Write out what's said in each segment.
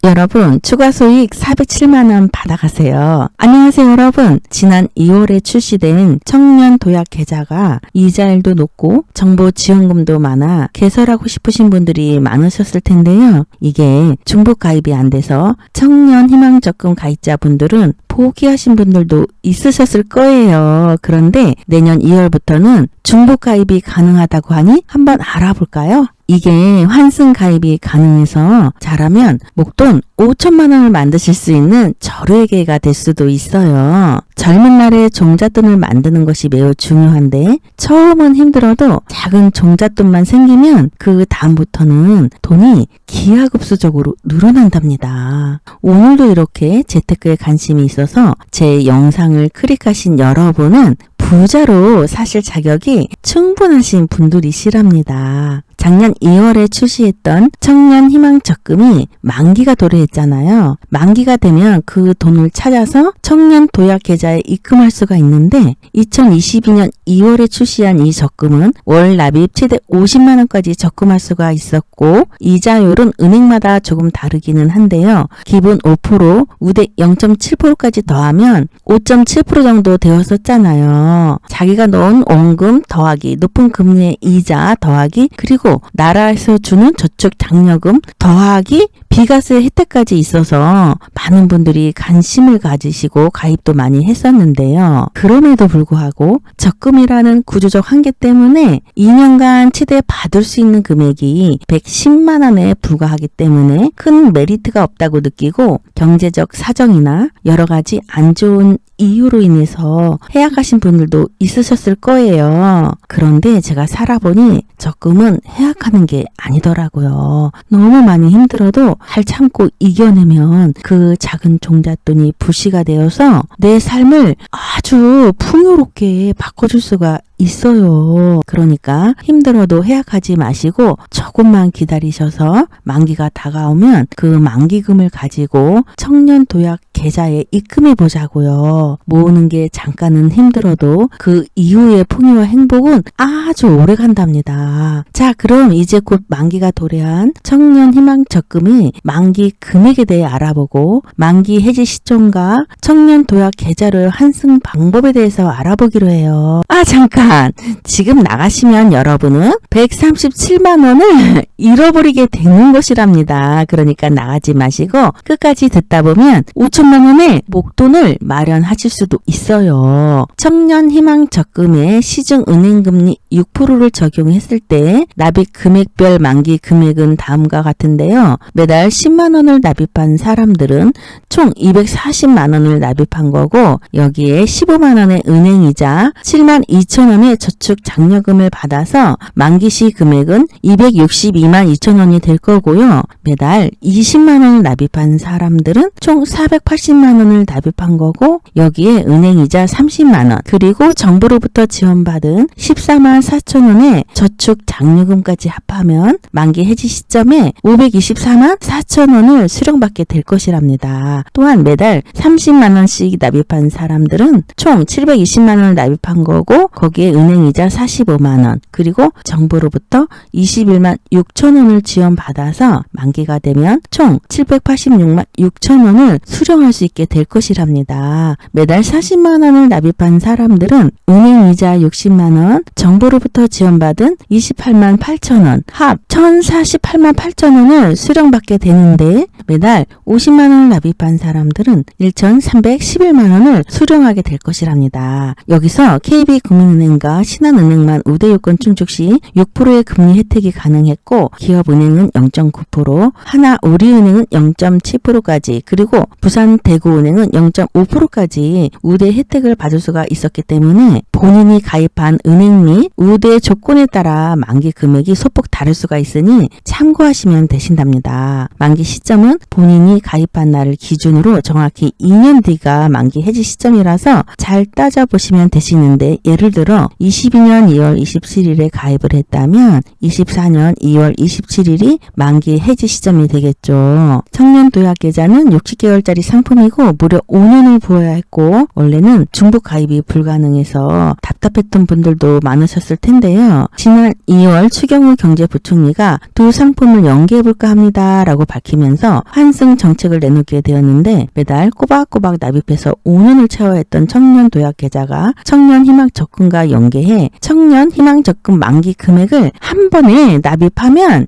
여러분, 추가 수익 407만원 받아가세요. 안녕하세요 여러분. 지난 2월에 출시된 청년 도약 계좌가 이자율도 높고 정보 지원금도 많아 개설하고 싶으신 분들이 많으셨을 텐데요. 이게 중복 가입이 안 돼서 청년 희망 적금 가입자분들은 포기하신 분들도 있으셨을 거예요. 그런데 내년 2월부터는 중복 가입이 가능하다고 하니 한번 알아볼까요? 이게 환승 가입이 가능해서 잘하면 목돈 5천만 원을 만드실 수 있는 저르게가 될 수도 있어요. 젊은 날에 종잣돈을 만드는 것이 매우 중요한데 처음은 힘들어도 작은 종잣돈만 생기면 그 다음부터는 돈이 기하급수적으로 늘어난답니다. 오늘도 이렇게 재테크에 관심이 있어서 제 영상을 클릭하신 여러분은 부자로 사실 자격이 충분하신 분들이시랍니다. 작년 2월에 출시했던 청년 희망 적금이 만기가 도래했잖아요. 만기가 되면 그 돈을 찾아서 청년 도약 계좌에 입금할 수가 있는데 2022년 2월에 출시한 이 적금은 월 납입 최대 50만 원까지 적금할 수가 있었고 이자율은 은행마다 조금 다르기는 한데요. 기본 5%, 우대 0.7%까지 더하면 5.7% 정도 되었었잖아요. 자기가 넣은 원금 더하기 높은 금리의 이자 더하기 그리고 나라에서 주는 저축 장려금 더하기 비과세 혜택까지 있어서 많은 분들이 관심을 가지시고 가입도 많이 했었는데요. 그럼에도 불구하고 적금이라는 구조적 한계 때문에 2년간 최대 받을 수 있는 금액이 110만 원에 불과하기 때문에 큰 메리트가 없다고 느끼고 경제적 사정이나 여러 가지 안 좋은 이유로 인해서 해약하신 분들도 있으셨을 거예요. 그런데 제가 살아보니 적금은 해약하는 게 아니더라고요. 너무 많이 힘들어도 잘 참고 이겨내면 그 작은 종잣돈이 부시가 되어서 내 삶을 아주 풍요롭게 바꿔줄 수가 있어요. 그러니까 힘들어도 해약하지 마시고 조금만 기다리셔서 만기가 다가오면 그 만기금을 가지고 청년 도약 계좌에 입금해 보자고요. 모으는 게 잠깐은 힘들어도 그 이후의 풍요와 행복은 아주 오래 간답니다. 자, 그럼 이제 곧 만기가 도래한 청년 희망 적금의 만기 금액에 대해 알아보고 만기 해지 시점과 청년 도약 계좌를 환승 방법에 대해서 알아보기로 해요. 잠깐! 지금 나가시면 여러분은 137만 원을 잃어버리게 되는 것이랍니다. 그러니까 나가지 마시고 끝까지 듣다 보면 5천만 원의 목돈을 마련하실 수도 있어요. 청년 희망 적금에 시중 은행금리 6%를 적용했을 때 납입 금액별 만기 금액은 다음과 같은데요. 매달 10만 원을 납입한 사람들은 총 240만 원을 납입한 거고 여기에 15만 원의 은행이자 7만 2천 원의 저축 장려금을 받아서 만기 시 금액은 262만 2천 원이 될 거고요. 매달 20만 원을 납입한 사람들은 총 480만 원을 납입한 거고 여기에 은행이자 30만 원 그리고 정부로부터 지원받은 14만 4천 원의 저축 장려금까지 합하면 만기 해지 시점에 524만 4천 원을 수령받게 될 것이랍니다. 또한 매달 30만 원씩 납입한 사람들은 총 720만 원을 납입한 거고 거기에 은행이자 45만 원 그리고 정부로부터 21만 6천 원을 지원받아서 만기가 되면 총 786만 6천 원을 수령할 수 있게 될 것이랍니다. 매달 40만 원을 납입한 사람들은 은행이자 60만 원, 정부로부터 지원받은 28만 8천 원, 합 1048만 8천 원을 수령받게 되는데 매달 50만 원을 납입한 사람들은 1,311만 원을 수령하게 될 것이랍니다. 여기서 KB국민은행과 신한은행만 우대 요건 충족 시 6%의 금리 혜택이 가능했고 기업은행은 0.9%, 하나우리은행은 0.7%까지 그리고 부산대구은행은 0.5%까지 우대 혜택을 받을 수가 있었기 때문에 본인이 가입한 은행 및 우대 조건에 따라 만기 금액이 소폭 다를 수가 있으니 참고하시면 되신답니다. 만기 시점은 본인이 가입한 날을 기준으로 정확히 2년 뒤가 만기 해지 시점이라서 잘 따져보시면 되시는데 예를 들어 중에서 22년 2월 27일에 가입을 했다면 24년 2월 27일이 만기 해지 시점이 되겠죠. 청년도약계좌는 60개월짜리 상품이고 무려 5년을 부어야 했고 원래는 중복 가입이 불가능해서 답답했던 분들도 많으셨을 텐데요. 지난 2월 추경호 경제부총리가 두 상품을 연계해볼까 합니다 라고 밝히면서 환승 정책을 내놓게 되었는데 매달 꼬박꼬박 납입해서 5년을 채워야 했던 청년도약계좌가 청년희망적금과 연계해 청년희망적금 만기 금액을 한 번에 납입하면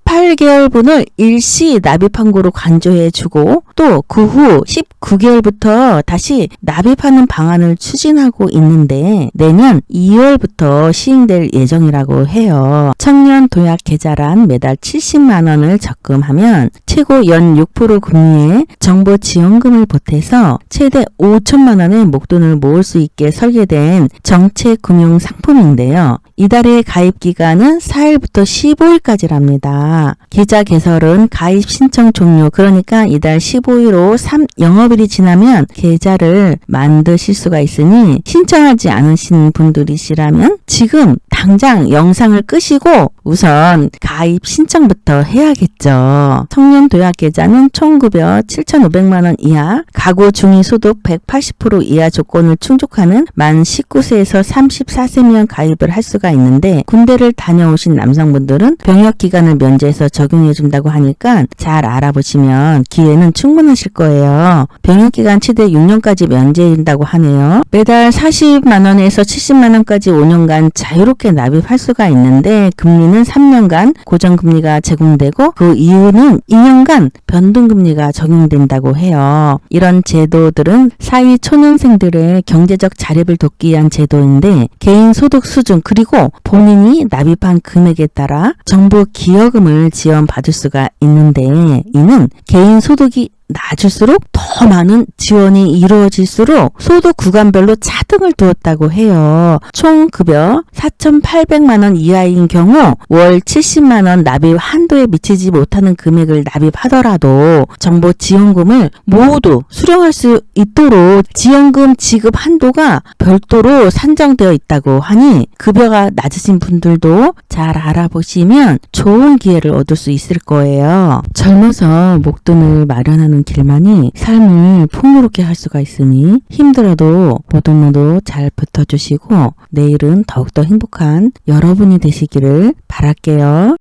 18개월분을 일시 납입한고로 간주해주고 또 그 후 19개월부터 다시 납입하는 방안을 추진하고 있는데 내년 2월부터 시행될 예정이라고 해요. 청년도약계좌란 매달 70만 원을 적금하면 최고 연 6% 금리에 정부지원금을 보태서 최대 5천만 원의 목돈을 모을 수 있게 설계된 정책금융 상품인데요. 이달의 가입 기간은 4일부터 15일까지랍니다. 계좌 개설은 가입 신청 종료 그러니까 이달 15일 오후 3영업일이 지나면 계좌를 만드실 수가 있으니 신청하지 않으신 분들이시라면 지금 당장 영상을 끄시고 우선 가입 신청부터 해야겠죠. 청년도약계좌는 총급여 7,500만 원 이하, 가구 중위소득 180% 이하 조건을 충족하는 만 19세에서 34세면 가입을 할 수가 있는데 군대를 다녀오신 남성분들은 병역기간을 면제해서 적용해준다고 하니까 잘 알아보시면 기회는 충분하실 거예요. 병역기간 최대 6년까지 면제해준다고 하네요. 매달 40만 원에서 70만 원까지 5년간 자유롭게 납입할 수가 있는데 금리는 3년간 고정금리가 제공되고 그 이후는 2년간 변동금리가 적용된다고 해요. 이런 제도들은 사회 초년생들의 경제적 자립을 돕기 위한 제도인데 개인 소득 수준 그리고 본인이 납입한 금액에 따라 정부 기여금을 지원받을 수가 있는데 이는 개인 소득이 낮을수록 더 많은 지원이 이루어질수록 소득 구간별로 차등을 두었다고 해요. 총 급여 4,800만 원 이하인 경우 월 70만 원 납입 한도에 미치지 못하는 금액을 납입하더라도 정부 지원금을 모두 수령할 수 있도록 지원금 지급 한도가 별도로 산정되어 있다고 하니 급여가 낮으신 분들도 잘 알아보시면 좋은 기회를 얻을 수 있을 거예요. 젊어서 목돈을 마련하는 길만이 삶을 풍요롭게 할 수가 있으니 힘들어도 모두 잘 붙어주시고 내일은 더욱더 행복한 여러분이 되시기를 바랄게요.